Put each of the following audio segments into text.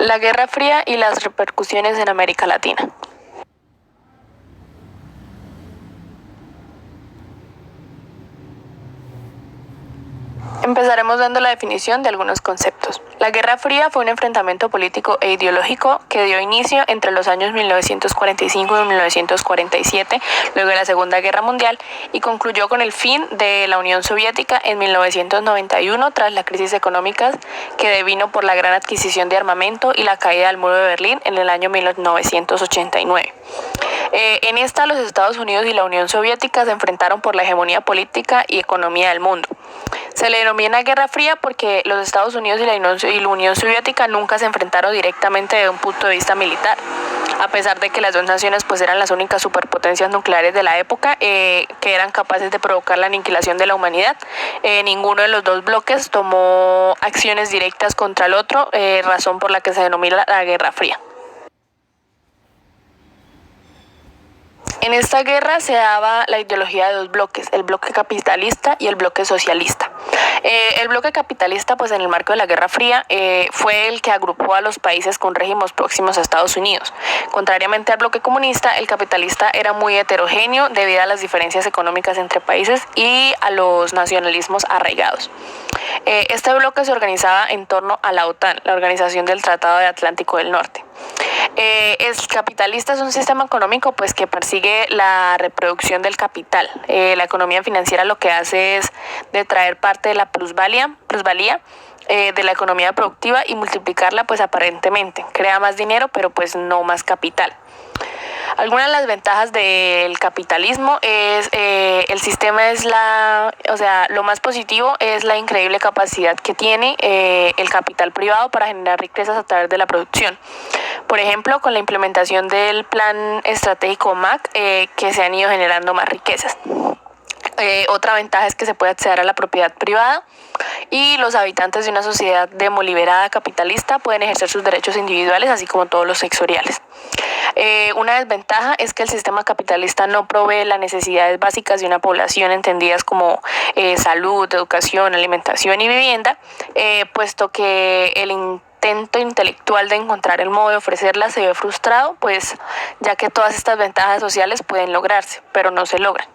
La Guerra Fría y las repercusiones en América Latina. Empezaremos dando la definición de algunos conceptos. La Guerra Fría fue un enfrentamiento político e ideológico que dio inicio entre los años 1945 y 1947, luego de la Segunda Guerra Mundial, y concluyó con el fin de la Unión Soviética en 1991 tras la crisis económica que devino por la gran adquisición de armamento y la caída del muro de Berlín en el año 1989. En esta, los Estados Unidos y la Unión Soviética se enfrentaron por la hegemonía política y economía del mundo. Se le denomina Guerra Fría porque los Estados Unidos y la Unión Soviética nunca se enfrentaron directamente desde un punto de vista militar, a pesar de que las dos naciones pues eran las únicas superpotencias nucleares de la época que eran capaces de provocar la aniquilación de la humanidad. Ninguno de los dos bloques tomó acciones directas contra el otro, razón por la que se denomina la Guerra Fría. En esta guerra se daba la ideología de dos bloques, el bloque capitalista y el bloque socialista. El bloque capitalista, pues en el marco de la Guerra Fría, fue el que agrupó a los países con regímenes próximos a Estados Unidos. Contrariamente al bloque comunista, el capitalista era muy heterogéneo debido a las diferencias económicas entre países y a los nacionalismos arraigados. Este bloque se organizaba en torno a la OTAN, la Organización del Tratado de Atlántico del Norte. El capitalista es un sistema económico pues que persigue la reproducción del capital. La economía financiera lo que hace es detraer parte de la plusvalía de la economía productiva y multiplicarla pues aparentemente. Crea más dinero pero pues no más capital. Algunas de las ventajas del capitalismo es el sistema es lo más positivo es la increíble capacidad que tiene el capital privado para generar riquezas a través de la producción. Por ejemplo, con la implementación del plan estratégico MAC, que se han ido generando más riquezas. Otra ventaja es que se puede acceder a la propiedad privada y los habitantes de una sociedad demoliberada capitalista pueden ejercer sus derechos individuales, así como todos los sectoriales. Una desventaja es que el sistema capitalista no provee las necesidades básicas de una población entendidas como salud, educación, alimentación y vivienda, puesto que el intento intelectual de encontrar el modo de ofrecerlas se ve frustrado, pues ya que todas estas ventajas sociales pueden lograrse, pero no se logran.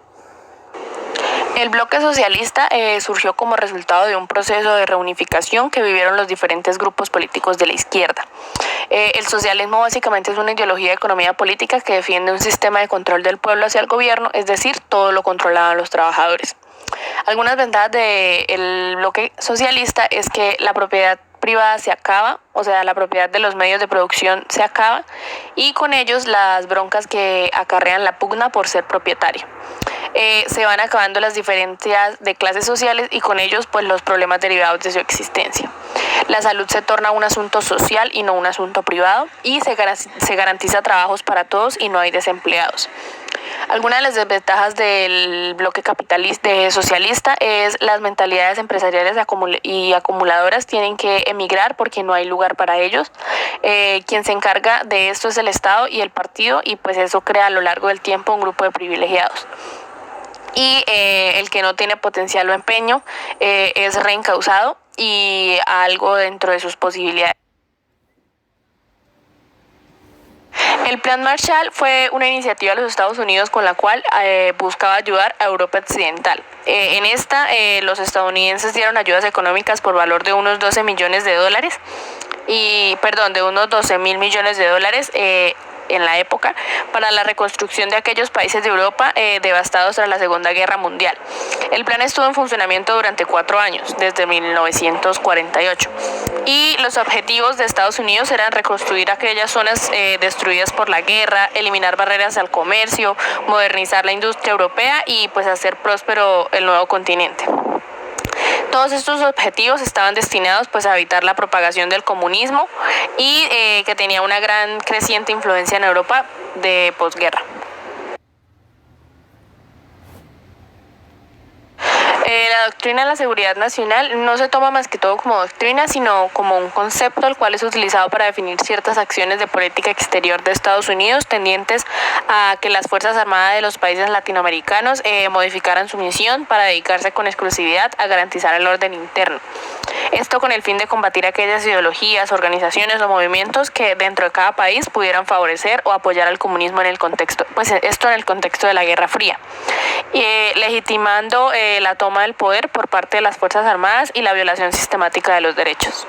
El bloque socialista surgió como resultado de un proceso de reunificación que vivieron los diferentes grupos políticos de la izquierda. El socialismo básicamente es una ideología de economía política que defiende un sistema de control del pueblo hacia el gobierno, es decir, todo lo controlado a los trabajadores. Algunas ventajas del bloque socialista es que la propiedad privada se acaba, o sea, la propiedad de los medios de producción se acaba y con ellos las broncas que acarrean la pugna por ser propietario. Se van acabando las diferencias de clases sociales y con ellos pues los problemas derivados de su existencia. La salud se torna un asunto social y no un asunto privado y se garantiza trabajos para todos y no hay desempleados. Algunas de las desventajas del bloque capitalista socialista es las mentalidades empresariales y acumuladoras tienen que emigrar porque no hay lugar para ellos. Quien se encarga de esto es el Estado y el partido y pues eso crea a lo largo del tiempo un grupo de privilegiados. Y el que no tiene potencial o empeño es reencausado y algo dentro de sus posibilidades. El Plan Marshall fue una iniciativa de los Estados Unidos con la cual buscaba ayudar a Europa Occidental. En esta, los estadounidenses dieron ayudas económicas por valor de unos 12 millones de dólares, de unos 12.000 millones de dólares en la época, para la reconstrucción de aquellos países de Europa devastados tras la Segunda Guerra Mundial. El plan estuvo en funcionamiento durante 4 años, desde 1948. Y los objetivos de Estados Unidos eran reconstruir aquellas zonas destruidas por la guerra, eliminar barreras al comercio, modernizar la industria europea y pues hacer próspero el nuevo continente. Todos estos objetivos estaban destinados pues a evitar la propagación del comunismo y que tenía una gran creciente influencia en Europa de posguerra. La doctrina de la seguridad nacional no se toma más que todo como doctrina, sino como un concepto el cual es utilizado para definir ciertas acciones de política exterior de Estados Unidos tendientes a que las Fuerzas Armadas de los países latinoamericanos modificaran su misión para dedicarse con exclusividad a garantizar el orden interno. Esto con el fin de combatir aquellas ideologías, organizaciones o movimientos que dentro de cada país pudieran favorecer o apoyar al comunismo en el contexto, pues esto en el contexto de la Guerra Fría, legitimando la toma del poder por parte de las Fuerzas Armadas y la violación sistemática de los derechos.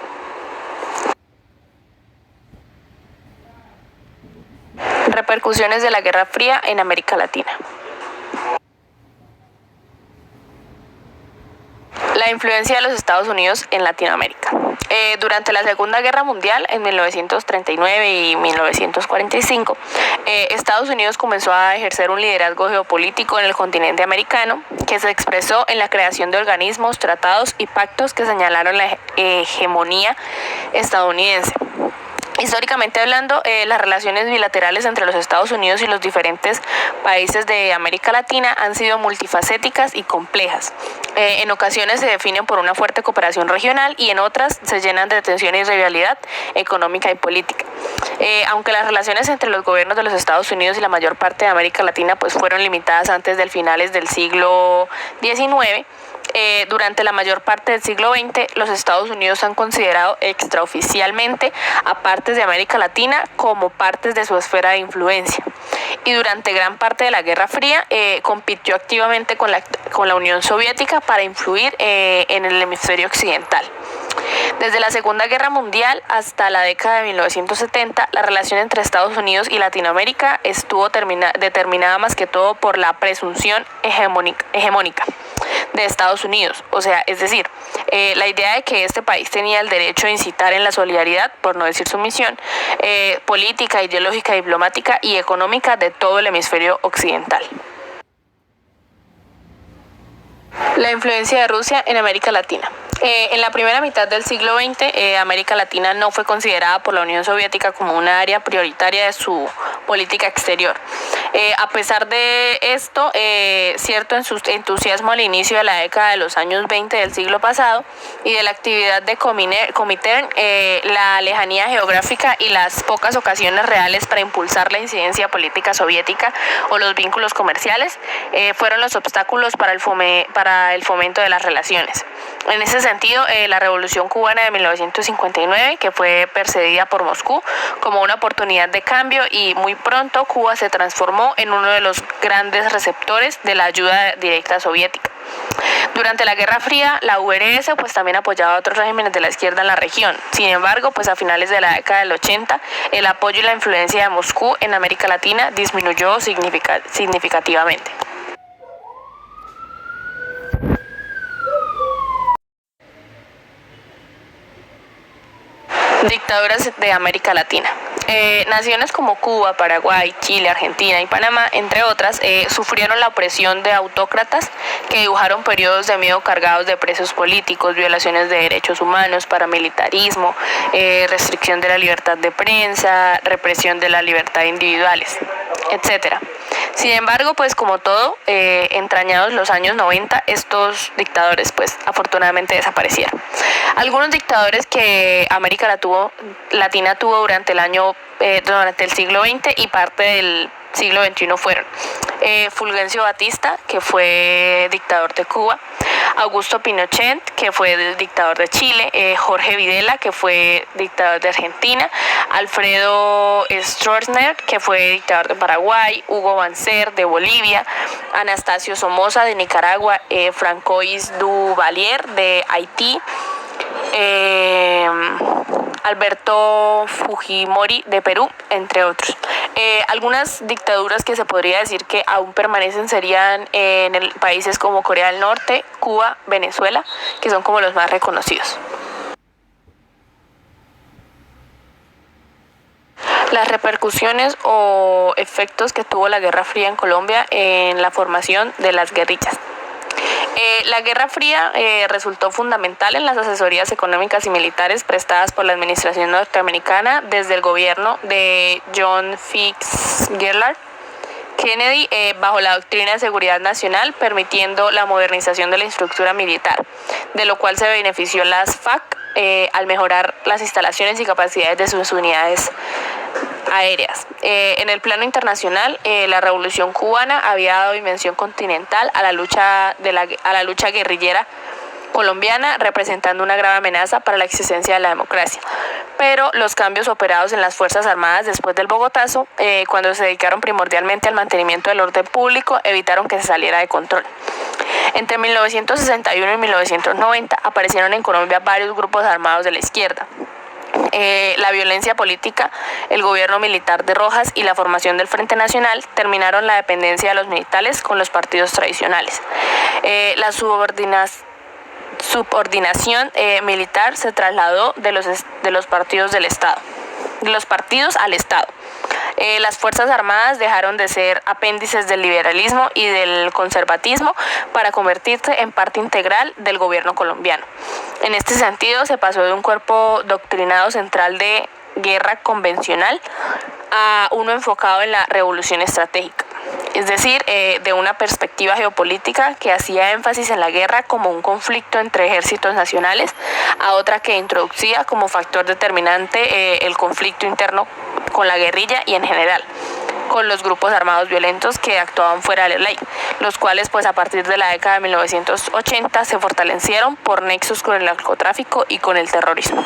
Repercusiones de la Guerra Fría en América Latina. La influencia de los Estados Unidos en Latinoamérica. Durante la Segunda Guerra Mundial, en 1939 y 1945, Estados Unidos comenzó a ejercer un liderazgo geopolítico en el continente americano, que se expresó en la creación de organismos, tratados y pactos que señalaron la hegemonía estadounidense. Históricamente hablando, las relaciones bilaterales entre los Estados Unidos y los diferentes países de América Latina han sido multifacéticas y complejas. En ocasiones se definen por una fuerte cooperación regional y en otras se llenan de tensión y rivalidad económica y política. Aunque las relaciones entre los gobiernos de los Estados Unidos y la mayor parte de América Latina pues fueron limitadas antes del finales del siglo XIX, durante la mayor parte del siglo XX, los Estados Unidos han considerado extraoficialmente a partes de América Latina como partes de su esfera de influencia. Y durante gran parte de la Guerra Fría compitió activamente con la Unión Soviética para influir en el hemisferio occidental. Desde la Segunda Guerra Mundial hasta la década de 1970, la relación entre Estados Unidos y Latinoamérica estuvo determinada más que todo por la presunción hegemónica de Estados Unidos, o sea, es decir, la idea de que este país tenía el derecho de incitar en la solidaridad, por no decir sumisión, política, ideológica, diplomática y económica de todo el hemisferio occidental. La influencia de Rusia en América Latina. En la primera mitad del siglo XX, América Latina no fue considerada por la Unión Soviética como una área prioritaria de su política exterior. A pesar de esto, cierto entusiasmo al inicio de la década de los años 20 del siglo pasado y de la actividad de Comintern, la lejanía geográfica y las pocas ocasiones reales para impulsar la incidencia política soviética o los vínculos comerciales fueron los obstáculos para el fomento de las relaciones. En ese sentido, la Revolución Cubana de 1959, que fue percibida por Moscú como una oportunidad de cambio, y muy pronto Cuba se transformó en uno de los grandes receptores de la ayuda directa soviética. Durante la Guerra Fría, la URSS pues también apoyaba a otros regímenes de la izquierda en la región. Sin embargo, pues a finales de la década del 80, el apoyo y la influencia de Moscú en América Latina disminuyó significativamente. Dictaduras de América Latina. Naciones como Cuba, Paraguay, Chile, Argentina y Panamá, entre otras, sufrieron la opresión de autócratas que dibujaron periodos de miedo cargados de presos políticos, violaciones de derechos humanos, paramilitarismo, restricción de la libertad de prensa, represión de la libertad individuales, etc. Sin embargo, pues como todo, entrañados los años 90, estos dictadores pues afortunadamente desaparecieron. Algunos dictadores que América Latina tuvo durante el siglo XX y parte del siglo XXI fueron Fulgencio Batista, que fue dictador de Cuba; Augusto Pinochet, que fue el dictador de Chile; Jorge Videla, que fue dictador de Argentina; Alfredo Stroessner, que fue dictador de Paraguay; Hugo Banzer de Bolivia; Anastasio Somoza de Nicaragua; Francois Duvalier de Haití; Alberto Fujimori de Perú, entre otros. Algunas dictaduras que se podría decir que aún permanecen serían en países como Corea del Norte, Cuba, Venezuela, que son como los más reconocidos. Las repercusiones o efectos que tuvo la Guerra Fría en Colombia en la formación de las guerrillas. La Guerra Fría resultó fundamental en las asesorías económicas y militares prestadas por la administración norteamericana desde el gobierno de John Fitzgerald Kennedy bajo la doctrina de seguridad nacional, permitiendo la modernización de la infraestructura militar, de lo cual se benefició las FARC al mejorar las instalaciones y capacidades de sus unidades aéreas. En el plano internacional, la Revolución Cubana había dado dimensión continental a la lucha guerrillera colombiana, representando una grave amenaza para la existencia de la democracia. Pero los cambios operados en las Fuerzas Armadas después del Bogotazo, cuando se dedicaron primordialmente al mantenimiento del orden público, evitaron que se saliera de control. Entre 1961 y 1990 aparecieron en Colombia varios grupos armados de la izquierda. La violencia política, el gobierno militar de Rojas y la formación del Frente Nacional terminaron la dependencia de los militares con los partidos tradicionales. La subordinación militar se trasladó de los partidos del Estado, de los partidos al Estado. Las Fuerzas Armadas dejaron de ser apéndices del liberalismo y del conservatismo para convertirse en parte integral del gobierno colombiano. En este sentido, se pasó de un cuerpo doctrinado central de guerra convencional a uno enfocado en la revolución estratégica. Es decir, de una perspectiva geopolítica que hacía énfasis en la guerra como un conflicto entre ejércitos nacionales, a otra que introducía como factor determinante el conflicto interno con la guerrilla y en general con los grupos armados violentos que actuaban fuera de la ley, los cuales pues a partir de la década de 1980 se fortalecieron por nexos con el narcotráfico y con el terrorismo.